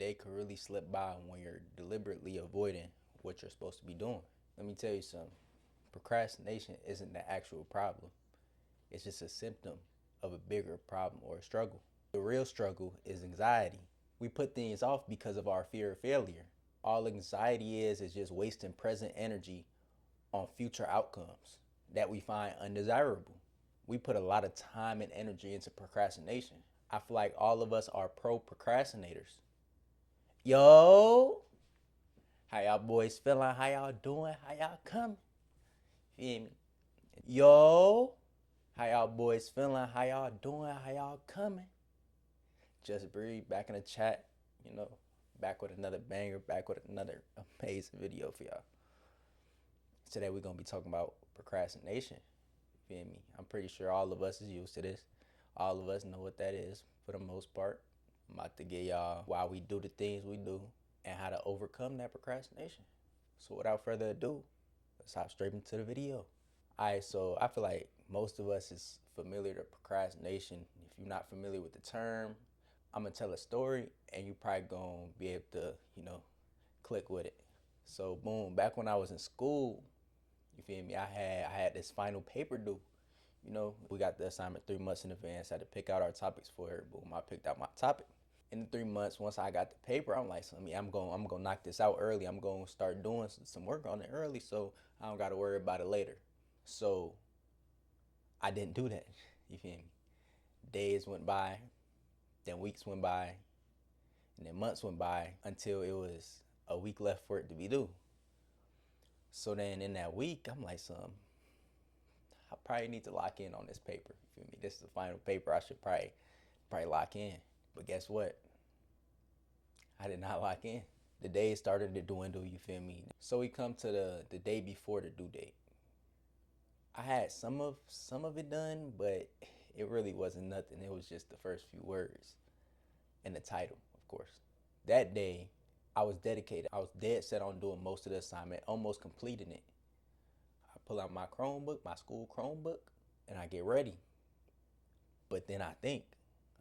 day could really slip by when you're deliberately avoiding what you're supposed to be doing. Let me tell you something. Procrastination isn't the actual problem. It's just a symptom of a bigger problem or a struggle. The real struggle is anxiety. We put things off because of our fear of failure. All anxiety is just wasting present energy on future outcomes that we find undesirable. We put a lot of time and energy into procrastination. I feel like all of us are procrastinators. Yo, how y'all boys feeling? How y'all doing? How y'all coming? Feel me? Yo, how y'all boys feeling? How y'all doing? How y'all coming? Just.Breatheeee back in the chat, back with another banger, back with another amazing video for y'all. Today we're gonna be talking about procrastination. Feel me? I'm pretty sure all of us is used to this. All of us know what that is for the most part. I'm about to get y'all why we do the things we do and how to overcome that procrastination. So without further ado, let's hop straight into the video. Alright, so I feel like most of us is familiar to procrastination. If you're not familiar with the term, I'm gonna tell a story and you probably gonna be able to, click with it. So boom, back when I was in school, you feel me? I had this final paper due. We got the assignment 3 months in advance. I had to pick out our topics for it. Boom, I picked out my topic. In the 3 months, once I got the paper, I'm like, I'm gonna knock this out early. I'm gonna start doing some work on it early, so I don't gotta worry about it later. So I didn't do that. You feel me? Days went by, then weeks went by, and then months went by until it was a week left for it to be due. So then in that week, I'm like, I probably need to lock in on this paper. You feel me? This is the final paper. I should probably lock in. But guess what? I did not lock in. The days started to dwindle, you feel me? So we come to the day before the due date. I had some of it done, but it really wasn't nothing. It was just the first few words and the title, of course. That day, I was dedicated. I was dead set on doing most of the assignment, almost completing it. I pull out my Chromebook, my school Chromebook, and I get ready. But then I think,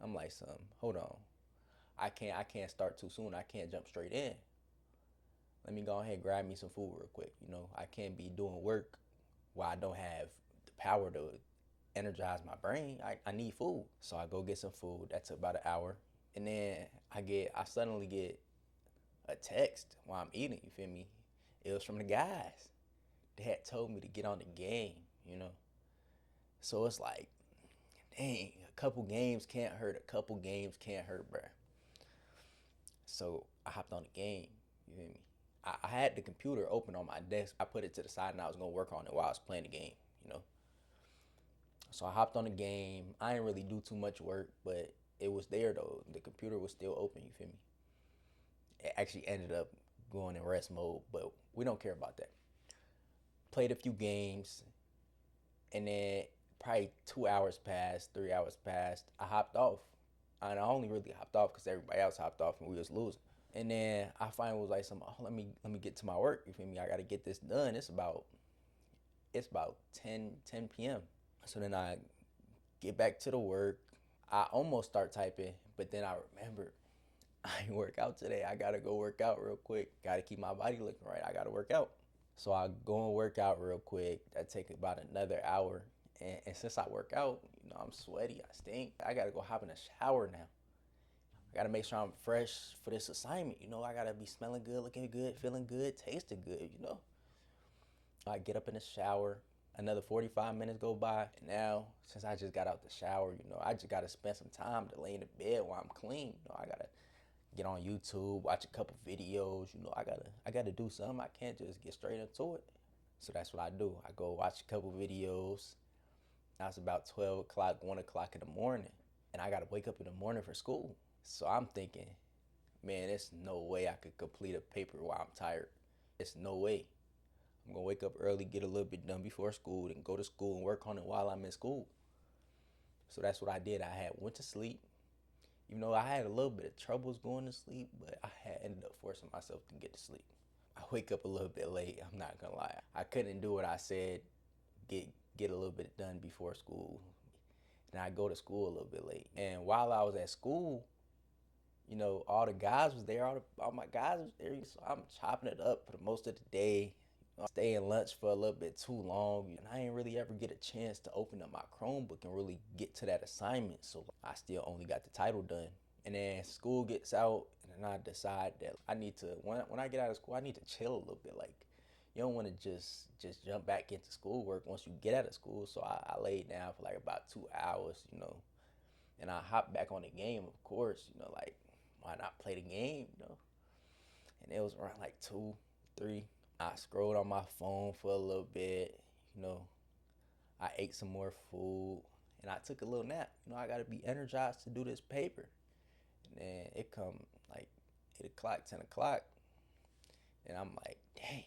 I'm like, hold on. I can't start too soon. I can't jump straight in. Let me go ahead and grab me some food real quick. I can't be doing work while I don't have the power to energize my brain. I need food. So I go get some food. That took about an hour. And then I suddenly get a text while I'm eating, you feel me? It was from the guys. They had told me to get on the game, So it's like, dang, a couple games can't hurt. A couple games can't hurt, bruh. So I hopped on the game, you feel me? I had the computer open on my desk. I put it to the side and I was gonna work on it while I was playing the game, So I hopped on the game. I didn't really do too much work, but it was there though. The computer was still open, you feel me? It actually ended up going in rest mode, but we don't care about that. Played a few games, and then probably 2 hours passed, 3 hours passed. I hopped off. And I only really hopped off because everybody else hopped off and we was losing. And then I finally was like, let me get to my work. You feel me? I gotta get this done. It's about 10 p.m. So then I get back to the work. I almost start typing, but then I remember I ain't work out today. I gotta go work out real quick. Gotta keep my body looking right. I gotta work out. So I go and work out real quick. That take about another hour. And since I work out, I'm sweaty, I stink. I gotta go hop in the shower now. I gotta make sure I'm fresh for this assignment. I gotta be smelling good, looking good, feeling good, tasting good, I get up in the shower. Another 45 minutes go by. And now, since I just got out the shower, I just gotta spend some time to lay in the bed while I'm clean. I gotta get on YouTube, watch a couple videos. I gotta do something. I can't just get straight into it. So that's what I do. I go watch a couple videos. Now it's about 12 o'clock, 1 o'clock in the morning, and I gotta wake up in the morning for school. So I'm thinking, man, there's no way I could complete a paper while I'm tired. There's no way. I'm gonna wake up early, get a little bit done before school, then go to school and work on it while I'm in school. So that's what I did. I went to sleep. Even though I had a little bit of troubles going to sleep, but I had ended up forcing myself to get to sleep. I wake up a little bit late, I'm not gonna lie. I couldn't do what I said, get a little bit done before school. And I go to school a little bit late. And while I was at school, You know, all the guys was there, all my guys was there. So I'm chopping it up for the most of the day. You know, staying lunch for a little bit too long. And I ain't really ever get a chance to open up my Chromebook and really get to that assignment. So I still only got the title done. And then school gets out, and then I decide that I need to, when I get out of school, I need to chill a little bit. Like, you don't want to just jump back into schoolwork once you get out of school. So I laid down for like about 2 hours, you know, and I hopped back on the game, of course, you know, like, why not play the game, you know? And it was around like 2, 3. I scrolled on my phone for a little bit, you know. I ate some more food, and I took a little nap. You know, I got to be energized to do this paper. And then it come like 8 o'clock, 10 o'clock, and I'm like, dang,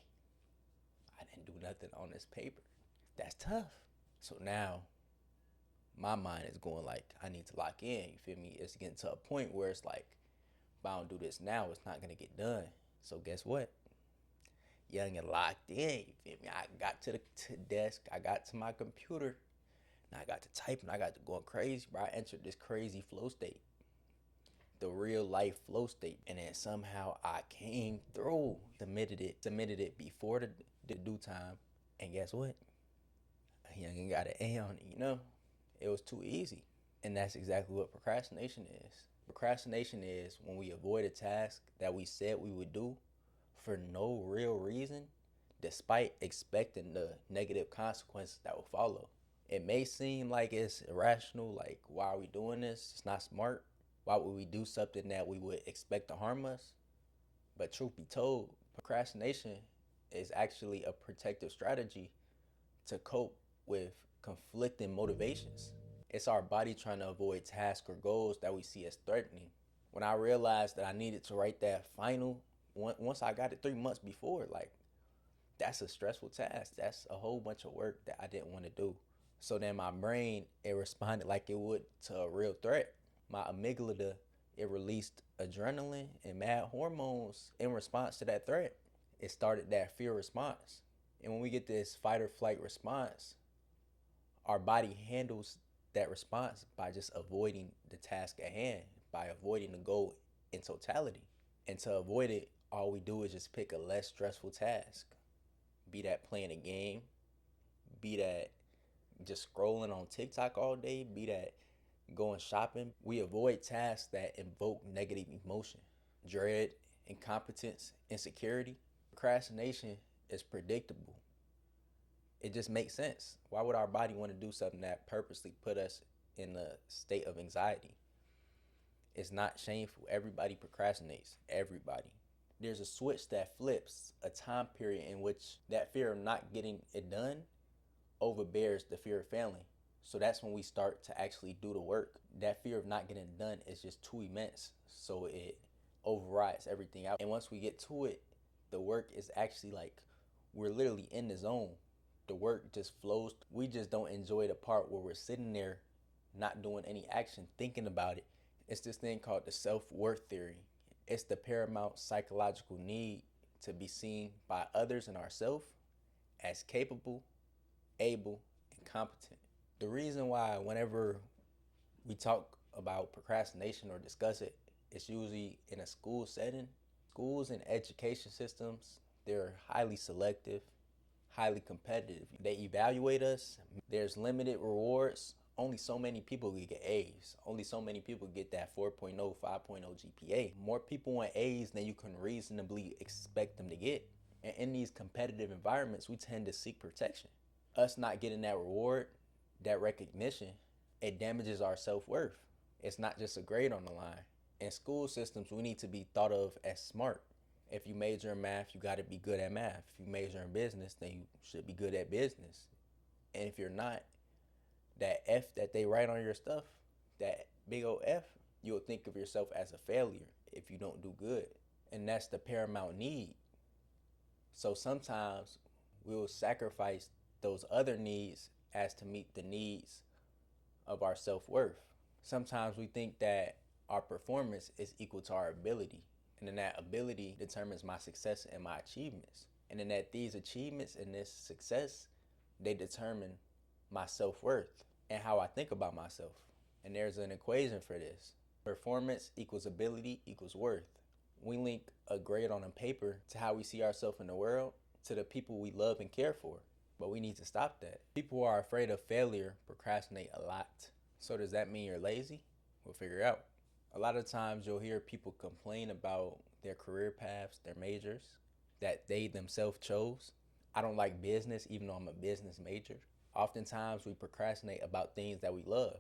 I didn't do nothing on this paper. That's tough. So now my mind is going like, I need to lock in, you feel me? It's getting to a point where it's like, if I don't do this now, it's not gonna get done. So guess what? Young and locked in, you feel me? I got to the desk, I got to my computer, and I got to typing, I got to going crazy, bro. I entered this crazy flow state, the real life flow state, and then somehow I came through, submitted it before the due time, and guess what? Young and got an A on it, you know? It was too easy. And that's exactly what procrastination is. Procrastination is when we avoid a task that we said we would do for no real reason, despite expecting the negative consequences that will follow. It may seem like it's irrational, like, why are we doing this? It's not smart. Why would we do something that we would expect to harm us? But truth be told, procrastination is actually a protective strategy to cope with conflicting motivations. It's our body trying to avoid tasks or goals that we see as threatening. When I realized that I needed to write that final, once I got it 3 months before, like, that's a stressful task. That's a whole bunch of work that I didn't want to do. So then my brain, it responded like it would to a real threat. My amygdala, it released adrenaline and mad hormones in response to that threat. It started that fear response. And when we get this fight or flight response, our body handles that response by just avoiding the task at hand, by avoiding the goal in totality. And to avoid it, all we do is just pick a less stressful task. Be that playing a game, be that just scrolling on TikTok all day, be that going shopping. We avoid tasks that invoke negative emotion, dread, incompetence, insecurity. Procrastination is predictable. It just makes sense. Why would our body want to do something that purposely put us in a state of anxiety? It's not shameful. Everybody procrastinates. Everybody. There's a switch that flips, a time period in which that fear of not getting it done overbears the fear of failing. So that's when we start to actually do the work. That fear of not getting it done is just too immense. So it overrides everything out. And once we get to it, the work is actually like, we're literally in the zone. The work just flows. We just don't enjoy the part where we're sitting there not doing any action, thinking about it. It's this thing called the self-worth theory. It's the paramount psychological need to be seen by others and ourselves as capable, able, and competent. The reason why whenever we talk about procrastination or discuss it, it's usually in a school setting. Schools and education systems, they're highly selective, highly competitive. They evaluate us. There's limited rewards. Only so many people can get A's. Only so many people get that 4.0, 5.0 GPA. More people want A's than you can reasonably expect them to get. And in these competitive environments, we tend to seek protection. Us not getting that reward, that recognition, it damages our self-worth. It's not just a grade on the line. In school systems, we need to be thought of as smart. If you major in math, you got to be good at math. If you major in business, then you should be good at business. And if you're not, that F that they write on your stuff, that big old F, you'll think of yourself as a failure if you don't do good. And that's the paramount need. So sometimes we will sacrifice those other needs as to meet the needs of our self-worth. Sometimes we think that our performance is equal to our ability. And then that ability determines my success and my achievements. And then that these achievements and this success, they determine my self-worth and how I think about myself. And there's an equation for this. Performance equals ability equals worth. We link a grade on a paper to how we see ourselves in the world, to the people we love and care for. But we need to stop that. People who are afraid of failure procrastinate a lot. So does that mean you're lazy? We'll figure it out. A lot of times you'll hear people complain about their career paths, their majors, that they themselves chose. I don't like business even though I'm a business major. Oftentimes we procrastinate about things that we love.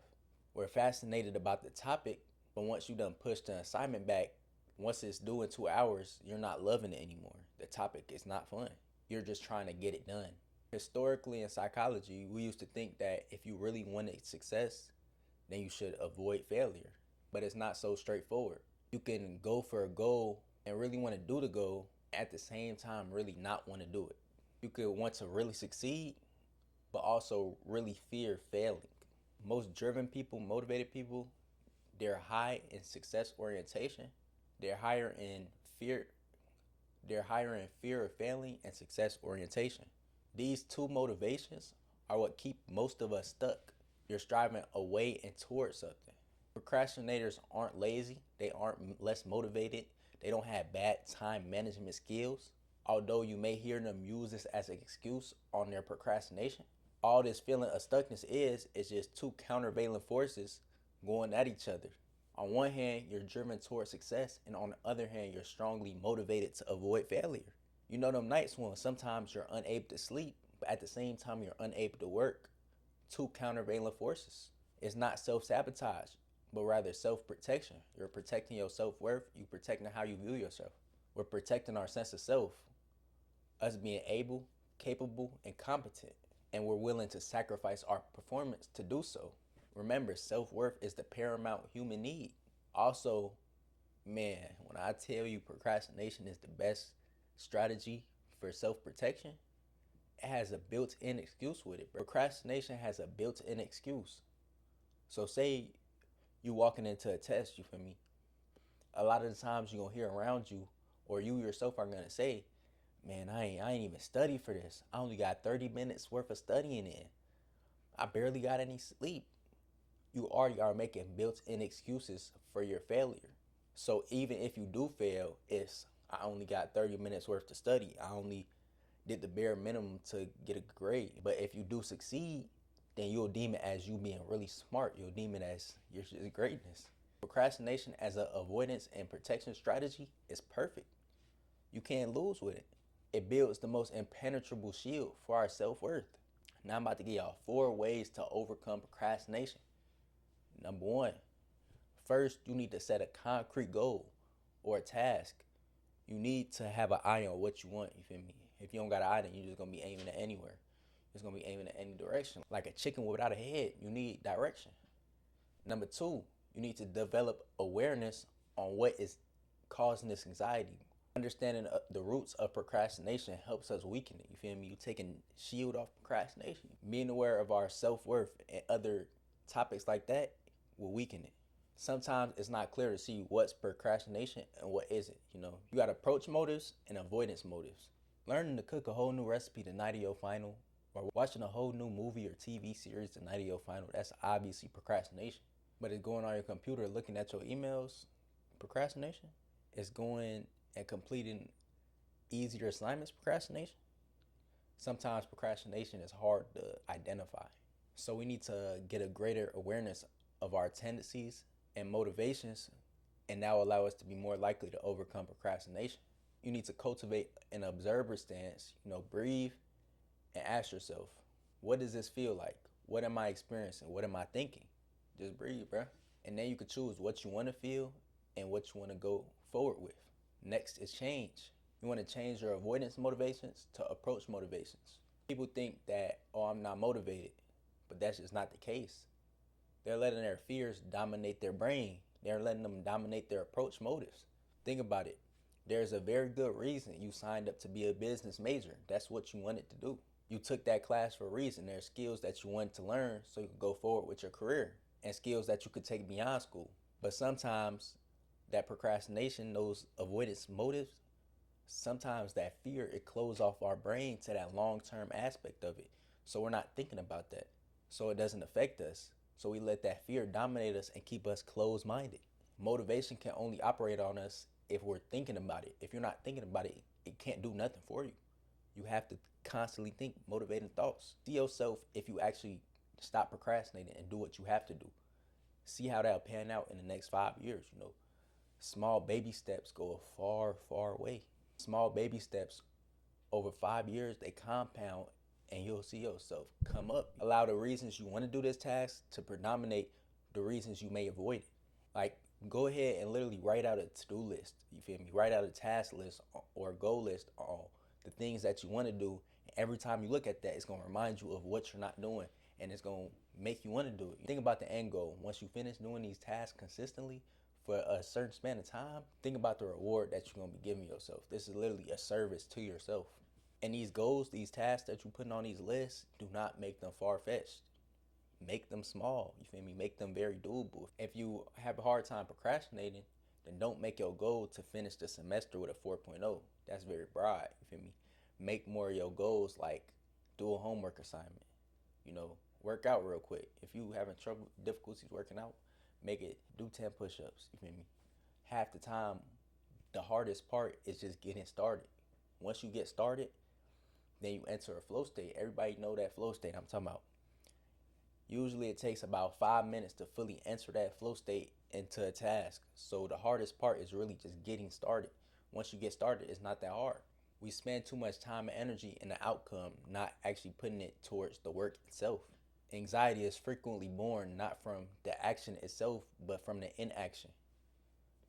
We're fascinated about the topic, but once you done push the assignment back, once it's due in 2 hours, you're not loving it anymore. The topic is not fun. You're just trying to get it done. Historically in psychology, we used to think that if you really wanted success, then you should avoid failure. But it's not so straightforward. You can go for a goal and really want to do the goal, at the same time really not want to do it. You could want to really succeed, but also really fear failing. Most driven people, motivated people, they're high in success orientation. They're higher in fear of failing and success orientation. These two motivations are what keep most of us stuck. You're striving away and towards something. Procrastinators aren't lazy. They aren't less motivated. They don't have bad time management skills. Although you may hear them use this as an excuse on their procrastination, all this feeling of stuckness is just two countervailing forces going at each other. On one hand, you're driven towards success, and on the other hand, you're strongly motivated to avoid failure. You know them nights when sometimes you're unable to sleep, but at the same time you're unable to work. Two countervailing forces. It's not self-sabotage, but rather self-protection. You're protecting your self-worth. You're protecting how you view yourself. We're protecting our sense of self, us being able, capable, and competent. And we're willing to sacrifice our performance to do so. Remember, self-worth is the paramount human need. Also, man, when I tell you procrastination is the best strategy for self-protection, it has a built-in excuse with it. Procrastination has a built-in excuse. So say you walking into a test, you feel me? A lot of the times you're gonna hear around you, or you yourself are gonna say, man, I ain't even studied for this. I only got 30 minutes worth of studying in. I barely got any sleep. You already are making built-in excuses for your failure. So even if you do fail, it's, I only got 30 minutes worth to study. I only did the bare minimum to get a grade. But if you do succeed, then you'll deem it as you being really smart. You'll deem it as your greatness. Procrastination as an avoidance and protection strategy is perfect. You can't lose with it. It builds the most impenetrable shield for our self-worth. Now I'm about to give y'all 4 ways to overcome procrastination. Number 1, first you need to set a concrete goal or a task. You need to have an eye on what you want, you feel me? If you don't got an eye, then you're just gonna be aiming at anywhere. It's gonna be aiming at any direction. Like a chicken without a head, you need direction. Number 2, you need to develop awareness on what is causing this anxiety. Understanding the roots of procrastination helps us weaken it, you feel me? You taking shield off procrastination. Being aware of our self-worth and other topics like that will weaken it. Sometimes it's not clear to see what's procrastination and what isn't, you know? You got approach motives and avoidance motives. Learning to cook a whole new recipe the night of your final, or watching a whole new movie or TV series the night of your final, that's obviously procrastination. But it's going on your computer looking at your emails, procrastination. It's going and completing easier assignments, procrastination. Sometimes procrastination is hard to identify. So we need to get a greater awareness of our tendencies and motivations, and that will allow us to be more likely to overcome procrastination. You need to cultivate an observer stance, breathe and ask yourself, what does this feel like? What am I experiencing? What am I thinking? Just breathe, bro. And then you can choose what you want to feel and what you want to go forward with. Next is change. You want to change your avoidance motivations to approach motivations. People think that, I'm not motivated, but that's just not the case. They're letting their fears dominate their brain. They're letting them dominate their approach motives. Think about it. There's a very good reason you signed up to be a business major. That's what you wanted to do. You took that class for a reason. There are skills that you wanted to learn so you could go forward with your career, and skills that you could take beyond school. But sometimes that procrastination, those avoidance motives, sometimes that fear, it closes off our brain to that long-term aspect of it. So we're not thinking about that. So it doesn't affect us. So we let that fear dominate us and keep us closed-minded. Motivation can only operate on us if we're thinking about it. If you're not thinking about it, it can't do nothing for you. You have to constantly think motivating thoughts. See yourself if you actually stop procrastinating and do what you have to do. See how that'll pan out in the next 5 years. Small baby steps go a far, far way. Small baby steps over 5 years, they compound, and you'll see yourself come up. Allow the reasons you want to do this task to predominate the reasons you may avoid it. Like, go ahead and literally write out a to-do list. You feel me? Write out a task list or a goal list on the things that you want to do. And every time you look at that, it's going to remind you of what you're not doing, and it's going to make you want to do it. Think about the end goal. Once you finish doing these tasks consistently for a certain span of time, think about the reward that you're going to be giving yourself. This is literally a service to yourself. And these goals, these tasks that you're putting on these lists, do not make them far-fetched. Make them small. You feel me? Make them very doable. If you have a hard time procrastinating, then don't make your goal to finish the semester with a 4.0. That's very broad. You feel me? Make more of your goals like do a homework assignment. Work out real quick. If you having difficulties working out, make it do 10 push-ups. You feel me? Half the time, the hardest part is just getting started. Once you get started, then you enter a flow state. Everybody know that flow state I'm talking about. Usually it takes about 5 minutes to fully enter that flow state into a task. So the hardest part is really just getting started. Once you get started, it's not that hard. We spend too much time and energy in the outcome, not actually putting it towards the work itself. Anxiety is frequently born not from the action itself, but from the inaction.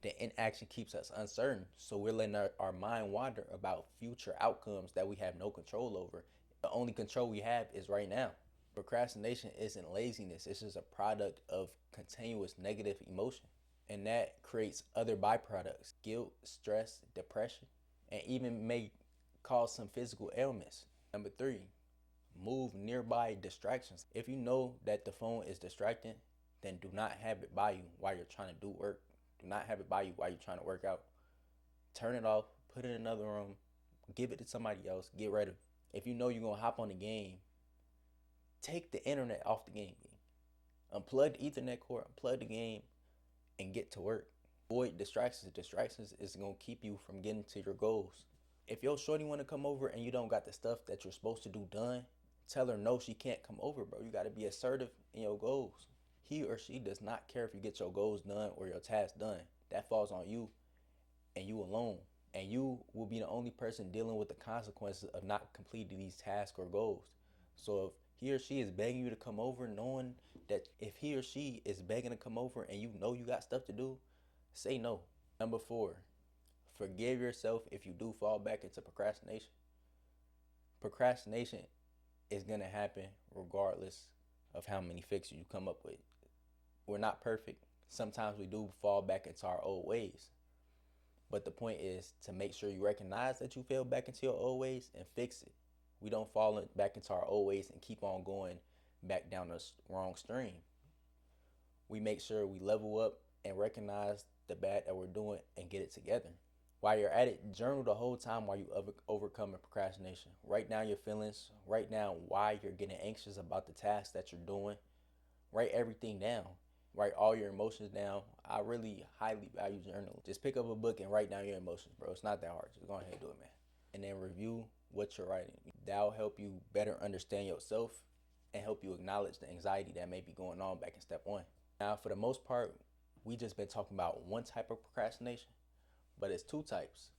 The inaction keeps us uncertain, so we're letting our mind wander about future outcomes that we have no control over. The only control we have is right now. Procrastination isn't laziness, it's just a product of continuous negative emotion. And that creates other byproducts: guilt, stress, depression, and even may cause some physical ailments. Number 3, move nearby distractions. If you know that the phone is distracting, then do not have it by you while you're trying to do work. Do not have it by you while you're trying to work out. Turn it off, put it in another room, give it to somebody else, get rid of it. If you know you're going to hop on the game, take the internet off the game. Unplug the Ethernet cord, unplug the game, and get to work. Avoid distractions. Distractions is going to keep you from getting to your goals. If your shorty want to come over and you don't got the stuff that you're supposed to do done, tell her no, she can't come over, bro. You got to be assertive in your goals. He or she does not care if you get your goals done or your tasks done. That falls on you and you alone. And you will be the only person dealing with the consequences of not completing these tasks or goals. So if he or she is begging you to come over, knowing that if he or she is begging to come over and you know you got stuff to do, say no. Number 4, forgive yourself if you do fall back into procrastination. Procrastination is going to happen regardless of how many fixes you come up with. We're not perfect. Sometimes we do fall back into our old ways. But the point is to make sure you recognize that you fell back into your old ways and fix it. We don't fall back into our old ways and keep on going back down the wrong stream. We make sure we level up and recognize the bad that we're doing and get it together. While you're at it, journal the whole time while you overcoming procrastination. Write down your feelings. Write down why you're getting anxious about the task that you're doing. Write everything down. Write all your emotions down. I really highly value journaling. Just pick up a book and write down your emotions, bro. It's not that hard. Just go ahead and do it, man. And then review what you're writing. That'll help you better understand yourself and help you acknowledge the anxiety that may be going on back in step 1. Now, for the most part, we just been talking about one type of procrastination, but it's 2 types.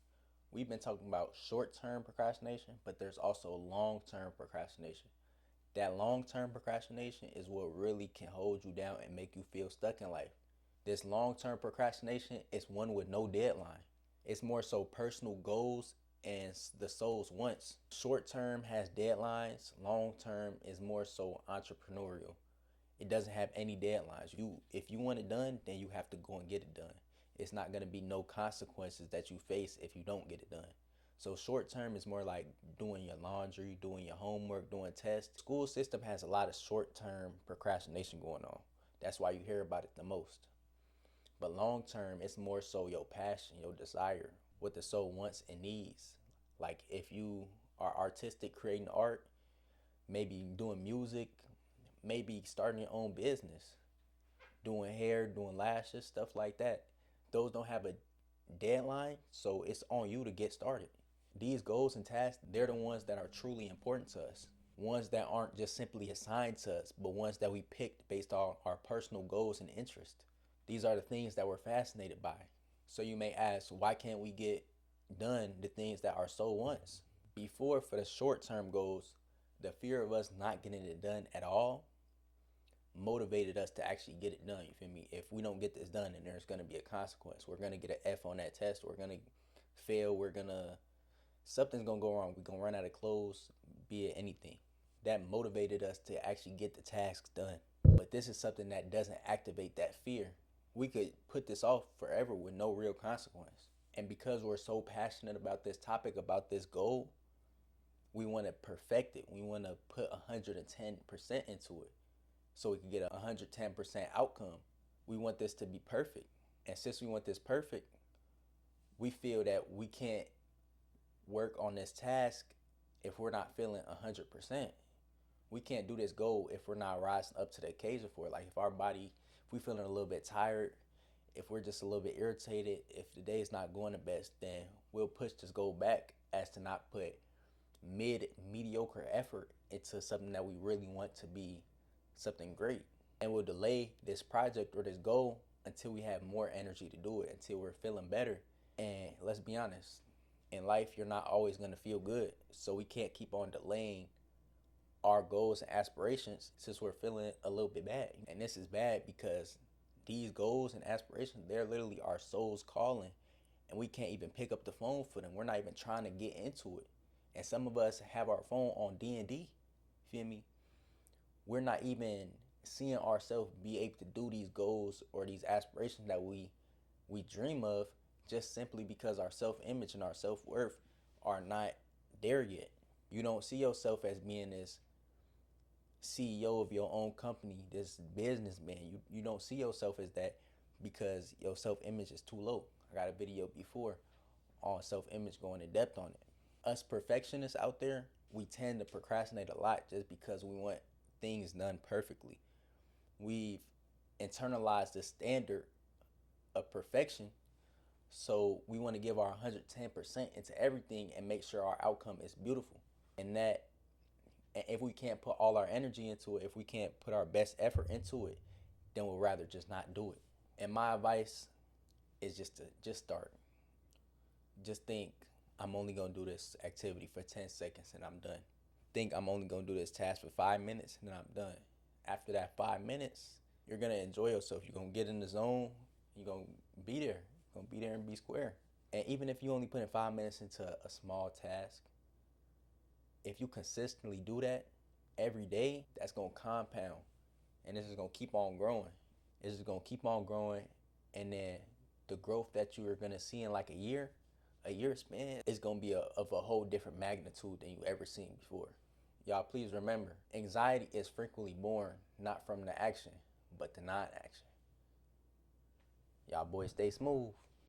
We've been talking about short-term procrastination, but there's also long-term procrastination. That long-term procrastination is what really can hold you down and make you feel stuck in life. This long-term procrastination is one with no deadline. It's more so personal goals and the soul's wants. Short-term has deadlines. Long-term is more so entrepreneurial. It doesn't have any deadlines. If you want it done, then you have to go and get it done. It's not going to be no consequences that you face if you don't get it done. So short term is more like doing your laundry, doing your homework, doing tests. The school system has a lot of short term procrastination going on. That's why you hear about it the most. But long term, it's more so your passion, your desire, what the soul wants and needs. Like if you are artistic, creating art, maybe doing music, maybe starting your own business, doing hair, doing lashes, stuff like that. Those don't have a deadline, so it's on you to get started. These goals and tasks, they're the ones that are truly important to us. Ones that aren't just simply assigned to us, but ones that we picked based on our personal goals and interests. These are the things that we're fascinated by. So you may ask, why can't we get done the things that our soul wants? Before, for the short-term goals, the fear of us not getting it done at all motivated us to actually get it done. You feel me? If we don't get this done, then there's going to be a consequence. We're going to get an F on that test. We're going to fail. Something's going to go wrong. We're going to run out of clothes, be it anything. That motivated us to actually get the tasks done. But this is something that doesn't activate that fear. We could put this off forever with no real consequence. And because we're so passionate about this topic, about this goal, we want to perfect it. We want to put 110% into it so we can get a 110% outcome. We want this to be perfect. And since we want this perfect, we feel that we can't work on this task if we're not feeling 100%. We can't do this goal if we're not rising up to the occasion for it. Like if our body, if we feeling a little bit tired, if we're just a little bit irritated, if the day is not going the best, then we'll push this goal back as to not put mediocre effort into something that we really want to be something great. And we'll delay this project or this goal until we have more energy to do it, until we're feeling better. And let's be honest, in life, you're not always going to feel good. So we can't keep on delaying our goals and aspirations since we're feeling a little bit bad. And this is bad because these goals and aspirations, they're literally our soul's calling, and we can't even pick up the phone for them. We're not even trying to get into it. And some of us have our phone on D&D, feel me? We're not even seeing ourselves be able to do these goals or these aspirations that we dream of, just simply because our self-image and our self-worth are not there yet. You don't see yourself as being this CEO of your own company, this businessman. You don't see yourself as that because your self-image is too low. I got a video before on self-image, going in depth on it. Us perfectionists out there, we tend to procrastinate a lot just because we want things done perfectly. We've internalized the standard of perfection, so we want to give our 110% into everything and make sure our outcome is beautiful. And if we can't put all our energy into it, if we can't put our best effort into it, then we'll rather just not do it. And my advice is just start. Just think, I'm only going to do this activity for 10 seconds and I'm done. Think, I'm only going to do this task for 5 minutes and then I'm done. After that 5 minutes, you're going to enjoy yourself. You're going to get in the zone. You're going to be there. You're going to be there and be square. And even if you only put in 5 minutes into a small task, if you consistently do that every day, that's going to compound. And this is going to keep on growing. This is going to keep on growing. And then the growth that you are going to see in like a year span is going to be of a whole different magnitude than you ever seen before. Y'all, please remember, anxiety is frequently born not from the action, but the non-action. Y'all boys stay smooth.